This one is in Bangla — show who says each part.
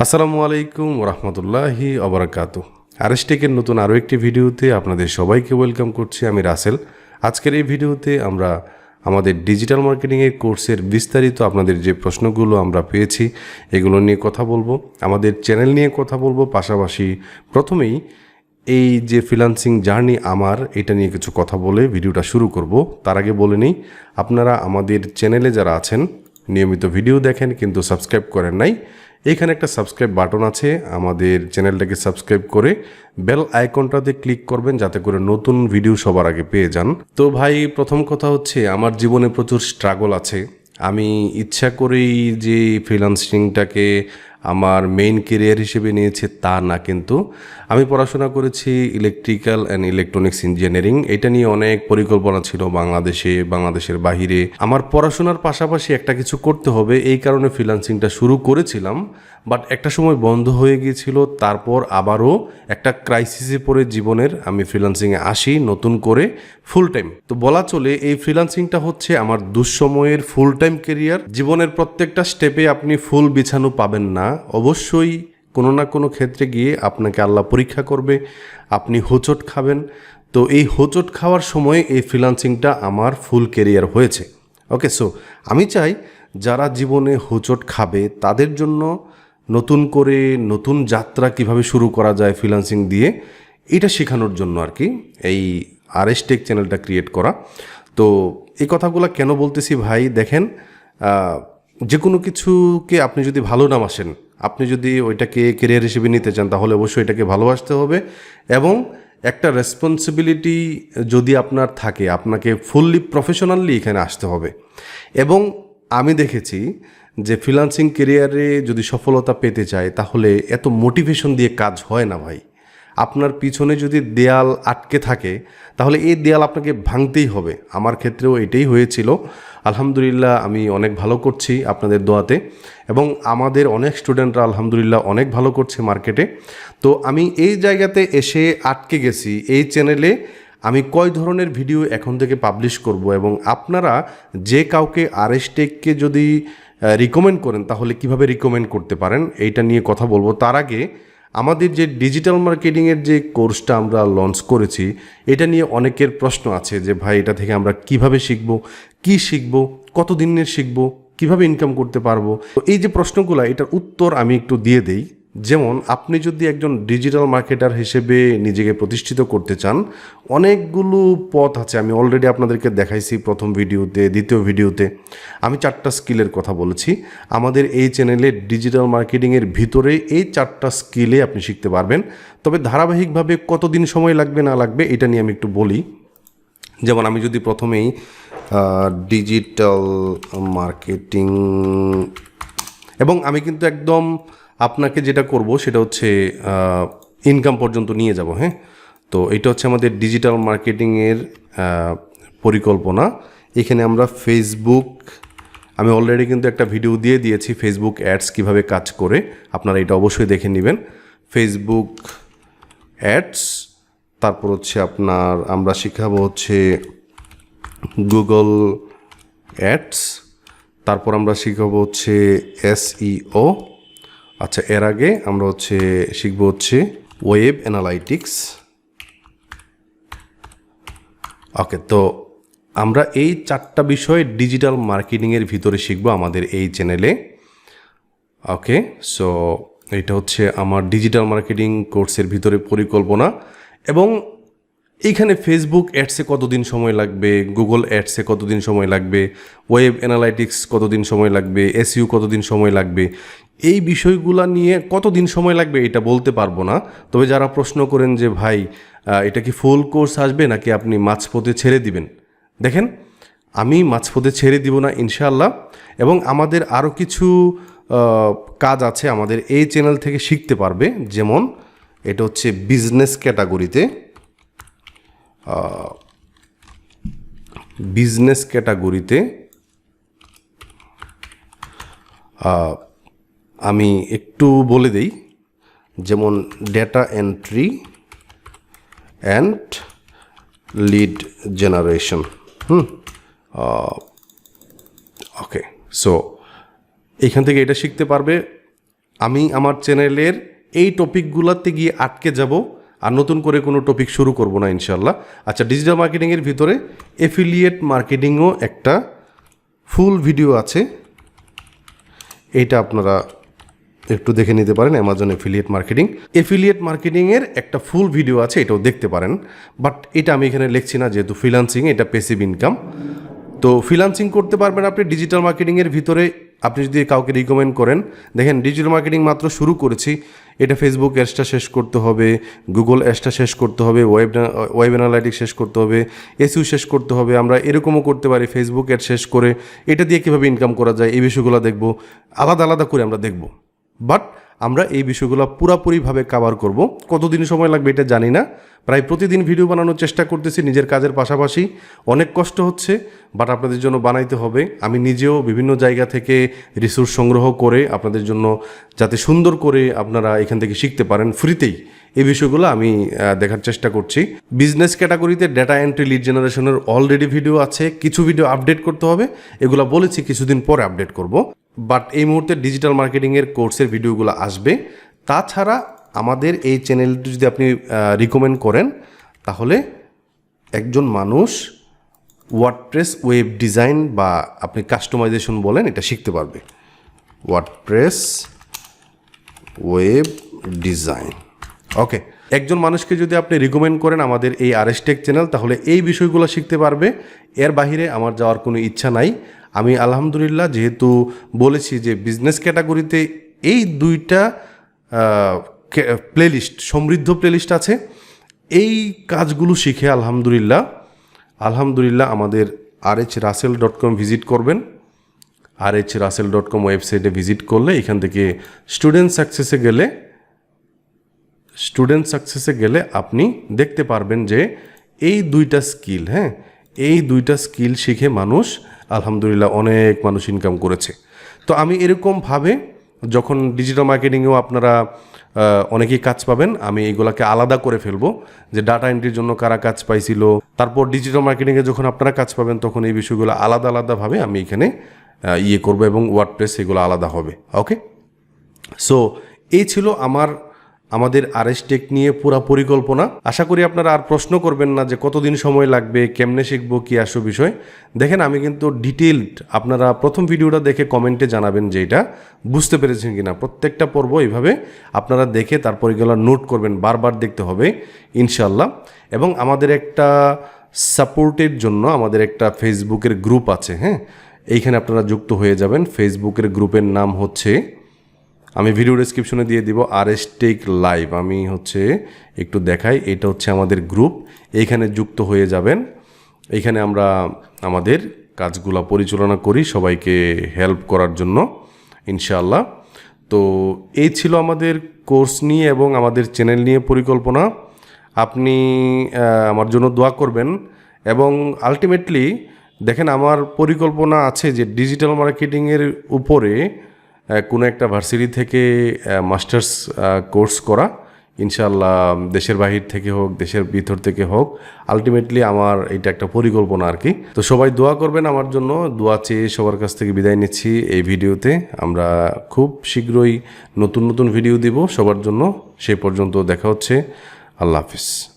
Speaker 1: আসসালামু আলাইকুম রহমতুল্লাহি অবরাকাতু। আরএসটেকের নতুন আরও একটি ভিডিওতে আপনাদের সবাইকে ওয়েলকাম করছি। আমি রাসেল। আজকের এই ভিডিওতে আমরা আমাদের ডিজিটাল মার্কেটিংয়ের কোর্সের বিস্তারিত আপনাদের যে প্রশ্নগুলো আমরা পেয়েছি এগুলো নিয়ে কথা বলবো, আমাদের চ্যানেল নিয়ে কথা বলবো, পাশাপাশি প্রথমেই এই যে ফ্রিল্যান্সিং জার্নি আমার এটা নিয়ে কিছু কথা বলে ভিডিওটা শুরু করব। তার আগে বলে নিই, আপনারা আমাদের চ্যানেলে যারা আছেন নিয়মিত ভিডিও দেখেন কিন্তু সাবস্ক্রাইব করেন নাই, এখানে একটা সাবস্ক্রাইব বাটন আছে, আমাদের চ্যানেলটাকে সাবস্ক্রাইব করে বেল আইকনটাতে ক্লিক করবেন যাতে করে নতুন ভিডিও সবার আগে পেয়ে যান। তো ভাই, প্রথম কথা হচ্ছে আমার জীবনে প্রচুর স্ট্রাগল আছে। আমি ইচ্ছা করেই যে ফ্রিল্যান্সিংটাকে আমার মেইন কেরিয়ার হিসেবে নিয়েছে তা না, কিন্তু আমি পড়াশোনা করেছি ইলেকট্রিক্যাল অ্যান্ড ইলেকট্রনিক্স ইঞ্জিনিয়ারিং। এটা নিয়ে অনেক পরিকল্পনা ছিল বাংলাদেশের বাহিরে। আমার পড়াশোনার পাশাপাশি একটা কিছু করতে হবে, এই কারণে ফ্রিল্যান্সিংটা শুরু করেছিলাম, বাট একটা সময় বন্ধ হয়ে গিয়েছিল। তারপর আবারও একটা ক্রাইসিসে পড়ে জীবনের আমি ফ্রিল্যান্সিংয়ে আসি নতুন করে ফুল টাইম। তো বলা চলে এই ফ্রিল্যান্সিংটা হচ্ছে আমার দুঃসময়ের ফুল টাইম কেরিয়ার। জীবনের প্রত্যেকটা স্টেপে আপনি ফুল বিছানো পাবেন না, অবশ্যই কোনো না কোনো ক্ষেত্রে গিয়ে আপনাকে আল্লাহ পরীক্ষা করবে, আপনি হোঁচট খাবেন। তো এই হোঁচট খাওয়ার সময় এই ফ্রিল্যান্সিংটা আমার ফুল কেরিয়ার হয়েছে। ওকে, সো আমি চাই যারা জীবনে হোঁচট খাবে তাদের জন্য নতুন করে নতুন যাত্রা কিভাবে শুরু করা যায় ফ্রিল্যান্সিং দিয়ে, এটা শেখানোর জন্য আর কি এই আরএসটেক চ্যানেলটা ক্রিয়েট করা। তো এই কথাগুলো কেন বলতেছি ভাই, দেখেন, যে কোনো কিছুকে আপনি যদি ভালো না বাসেন, আপনি যদি ওইটাকে কেরিয়ার হিসেবে নিতে চান, তাহলে অবশ্যই এটাকে ভালোবাসতে হবে এবং একটা রেসপন্সিবিলিটি যদি আপনার থাকে, আপনাকে ফুললি প্রফেশনালি এখানে আসতে হবে। এবং আমি দেখেছি যে ফ্রিল্যান্সিং কেরিয়ারে যদি সফলতা পেতে চায় তাহলে এত মোটিভেশন দিয়ে কাজ হয় না ভাই। আপনার পিছনে যদি দেয়াল আটকে থাকে তাহলে এই দেয়াল আপনাকে ভাঙতেই হবে। আমার ক্ষেত্রেও এটাই হয়েছিল। আলহামদুলিল্লাহ আমি অনেক ভালো করছি আপনাদের দোয়াতে, এবং আমাদের অনেক স্টুডেন্টরা আলহামদুলিল্লাহ অনেক ভালো করছে মার্কেটে। তো আমি এই জায়গাতে এসে আটকে গেছি। এই চ্যানেলে আমি কয় ধরনের ভিডিও এখন থেকে পাবলিশ করব, এবং আপনারা যে কাউকে আরএসটেককে যদি রিকমেন্ড করেন তাহলে কিভাবে রিকমেন্ড করতে পারেন এইটা নিয়ে কথা বলবো। তার আগে আমাদের যে ডিজিটাল মার্কেটিংয়ের যে কোর্সটা আমরা লঞ্চ করেছি এটা নিয়ে অনেকের প্রশ্ন আছে যে ভাই এটা থেকে আমরা কিভাবে শিখব, কি শিখব, কত দিনের শিখব, কিভাবে ইনকাম করতে পারবো। তো এই যে প্রশ্নগুলো, এটার উত্তর আমি একটু দিয়ে দেই। যেমন আপনি যদি একজন ডিজিটাল মার্কেটার হিসেবে নিজেকে প্রতিষ্ঠিত করতে চান, অনেকগুলো পথ আছে। আমি অলরেডি আপনাদেরকে দেখাইছি প্রথম ভিডিওতে, দ্বিতীয় ভিডিওতে আমি 4টা স্কিলের কথা বলেছি। আমাদের এই চ্যানেলে ডিজিটাল মার্কেটিংয়ের ভিতরে এই 4টা স্কিলে আপনি শিখতে পারবেন। তবে ধারাবাহিকভাবে কতদিন সময় লাগবে না লাগবে এটা নিয়ে আমি একটু বলি। যেমন আমি যদি প্রথমেই ডিজিটাল মার্কেটিং, এবং আমি কিন্তু একদম আপনাকে যেটা করব সেটা হচ্ছে ইনকাম পর্যন্ত নিয়ে যাব। হ্যাঁ, তো এটা হচ্ছে আমাদের ডিজিটাল মার্কেটিংয়ের পরিকল্পনা। এখানে আমরা ফেসবুক, আমি অলরেডি কিন্তু একটা ভিডিও দিয়ে দিয়েছি ফেসবুক অ্যাডস কীভাবে কাজ করে, আপনারা এটা অবশ্যই দেখে নেবেন। ফেসবুক অ্যাডস, তারপর হচ্ছে আপনার আমরা শেখাবো হচ্ছে গুগল অ্যাডস, তারপর আমরা শিখাবো হচ্ছে SEO। আচ্ছা, এর আগে আমরা হচ্ছে শিখবো হচ্ছে ওয়েব অ্যানালাইটিক্স। ওকে, তো আমরা এই 4টা বিষয় ডিজিটাল মার্কেটিংয়ের ভিতরে শিখবো আমাদের এই চ্যানেলে। ওকে, সো এটা হচ্ছে আমার ডিজিটাল মার্কেটিং কোর্সের ভিতরে পরিকল্পনা। এবং এইখানে ফেসবুক অ্যাডসে কতদিন সময় লাগবে, গুগল অ্যাডসে কতদিন সময় লাগবে, ওয়েব অ্যানালাইটিক্স কতদিন সময় লাগবে, SEO কতদিন সময় লাগবে, এই বিষয়গুলো নিয়ে কতদিন সময় লাগবে এটা বলতে পারবো না। তবে যারা প্রশ্ন করেন যে ভাই এটা কি ফুল কোর্স আসবে নাকি আপনি মাঝপথে ছেড়ে দিবেন, দেখেন আমি মাঝপথে ছেড়ে দিব না ইনশাআল্লাহ। এবং আমাদের আরও কিছু কাজ আছে আমাদের এই চ্যানেল থেকে শিখতে পারবে। যেমন এটা হচ্ছে বিজনেস ক্যাটাগরিতে, আমি একটু বলে দেই। যেমন data entry and lead generation. Okay, so এইখান থেকে এটা শিখতে পারবে। আমি আমার চ্যানেলের এই টপিকগুলোতে গিয়ে আটকে যাব আর নতুন করে কোনো টপিক শুরু করব না ইনশাল্লাহ। আচ্ছা, ডিজিটাল মার্কেটিংয়ের ভিতরে এফিলিয়েট মার্কেটিংও একটা ফুল ভিডিও আছে, এইটা আপনারা একটু দেখে নিতে পারেন। অ্যামাজন এফিলিয়েট মার্কেটিংয়ের একটা ফুল ভিডিও আছে, এটাও দেখতে পারেন। বাট এটা আমি এখানে লিখছি না, যেহেতু ফ্রিল্যান্সিং, এটা প্যাসিভ ইনকাম। তো ফ্রিল্যান্সিং করতে পারবেন আপনি ডিজিটাল মার্কেটিংয়ের ভিতরে। আপনি যদি কাউকে রিকমেন্ড করেন, দেখেন ডিজিটাল মার্কেটিং মাত্র শুরু করেছি, এটা ফেসবুক অ্যাডসটা শেষ করতে হবে, গুগল অ্যাডসটা শেষ করতে হবে, ওয়েব অ্যানালাইটিক্স শেষ করতে হবে, এসইও শেষ করতে হবে। আমরা এরকমও করতে পারি, ফেসবুক অ্যাড শেষ করে এটা দিয়ে কীভাবে ইনকাম করা যায় এই বিষয়গুলো দেখব, আলাদা আলাদা করে আমরা দেখব। বাট আমরা এই বিষয়গুলো পুরোপুরিভাবে কভার করব। কতদিন সময় লাগবে এটা জানি না, প্রায় প্রতিদিন ভিডিও বানানোর চেষ্টা করতেছি নিজের কাজের পাশাপাশি। অনেক কষ্ট হচ্ছে, বাট আপনাদের জন্য বানাইতে হবে। আমি নিজেও বিভিন্ন জায়গা থেকে রিসোর্স সংগ্রহ করে আপনাদের জন্য, যাতে সুন্দর করে আপনারা এখান থেকে শিখতে পারেন ফ্রিতেই, এই বিষয়গুলো আমি দেখার চেষ্টা করছি। বিজনেস ক্যাটাগরিতে ডেটা এন্ট্রি, লিড জেনারেশনের অলরেডি ভিডিও আছে, কিছু ভিডিও আপডেট করতে হবে, এগুলো বলেছি কিছুদিন পরে আপডেট করব। বাট এই মুহূর্তে ডিজিটাল মার্কেটিংয়ের কোর্সের ভিডিওগুলো আসবে। তাছাড়া আমাদের এই চ্যানেলটি যদি আপনি রিকমেন্ড করেন, তাহলে একজন মানুষ ওয়ার্ডপ্রেস ওয়েব ডিজাইন বা আপনি কাস্টমাইজেশন বলেন, এটা শিখতে পারবে। ওয়ার্ডপ্রেস ওয়েব ডিজাইন, ওকে। একজন মানুষকে যদি আপনি রিকমেন্ড করেন আমাদের এই আরএসটেক চ্যানেল, তাহলে এই বিষয়গুলো শিখতে পারবে। এর বাহিরে আমার যাওয়ার কোনো ইচ্ছা নাই। আমি আলহামদুলিল্লাহ, যেহেতু বলেছি যে বিজনেস ক্যাটাগরিতে এই দুইটা প্লেলিস্ট, সমৃদ্ধ প্লেলিস্ট আছে, এই কাজগুলো শিখে আলহামদুলিল্লাহ আমাদের rhrasel.com ভিজিট করবেন। rhrasel.com ওয়েবসাইটে ভিজিট করলে এখান থেকে স্টুডেন্ট সাকসেসে গেলে আপনি দেখতে পারবেন যে এই দুইটা স্কিল, এই দুইটা স্কিল শিখে মানুষ আলহামদুলিল্লাহ অনেক মানুষ ইনকাম করেছে। তো আমি এরকমভাবে, যখন ডিজিটাল মার্কেটিংয়েও আপনারা অনেকেই কাজ পাবেন, আমি এগুলাকে আলাদা করে ফেলবো, যে ডাটা এন্ট্রির জন্য কারা কাজ পাইছিল, তারপর ডিজিটাল মার্কেটিংয়ে যখন আপনারা কাজ পাবেন তখন এই বিষয়গুলো আলাদা আলাদাভাবে আমি এখানে করবো, এবং ওয়ার্ডপ্রেস এগুলো আলাদা হবে। ওকে, সো এই ছিল আমাদের আরএসটেক নিয়ে পুরো পরিকল্পনা। আশা করি আপনারা আর প্রশ্ন করবেন না যে কতদিন সময় লাগবে, কেমনে শিখবো, কি আসো বিষয়। দেখেন, আমি কিন্তু ডিটেইলড, আপনারা প্রথম ভিডিওটা দেখে কমেন্টে জানাবেন যে এটা বুঝতে পেরেছেন কিনা। প্রত্যেকটা পর্ব এইভাবে আপনারা দেখে তারপর এগুলো নোট করবেন, বারবার দেখতে হবে ইনশাল্লাহ। এবং আমাদের একটা সাপোর্টের জন্য আমাদের একটা ফেসবুকের গ্রুপ আছে, এইখানে আপনারা যুক্ত হয়ে যাবেন। ফেসবুকের গ্রুপের নাম হচ্ছে, আমি ভিডিও ডেসক্রিপশনে দিয়ে দিব, আরএসটেক লাইভ। আমি একটু দেখাই, এটা হচ্ছে আমাদের গ্রুপ, এইখানে যুক্ত হয়ে যাবেন। এইখানে আমরা আমাদের কাজগুলো পরিচালনা করি সবাইকে হেল্প করার জন্য ইনশাআল্লাহ। তো এই ছিল আমাদের কোর্স নিয়ে এবং আমাদের চ্যানেল নিয়ে পরিকল্পনা। আপনি আমার জন্য দোয়া করবেন। এবং আলটিমেটলি দেখেন, আমার পরিকল্পনা আছে যে ডিজিটাল মার্কেটিংয়ের উপরে কোনো একটা ভার্সিটি থেকে মাস্টার্স কোর্স করা, ইনশাআল্লাহ দেশের বাহির থেকে হোক, দেশের ভিতর থেকে হোক, আলটিমেটলি আমার এটা একটা পরিকল্পনা আর কি। তো সবাই দোয়া করবেন আমার জন্য। দোয়া চেয়ে সবার কাছ থেকে বিদায় নিচ্ছি এই ভিডিওতে। আমরা খুব শীঘ্রই নতুন ভিডিও দিব সবার জন্য। সেই পর্যন্ত দেখা হচ্ছে। আল্লাহ হাফিজ।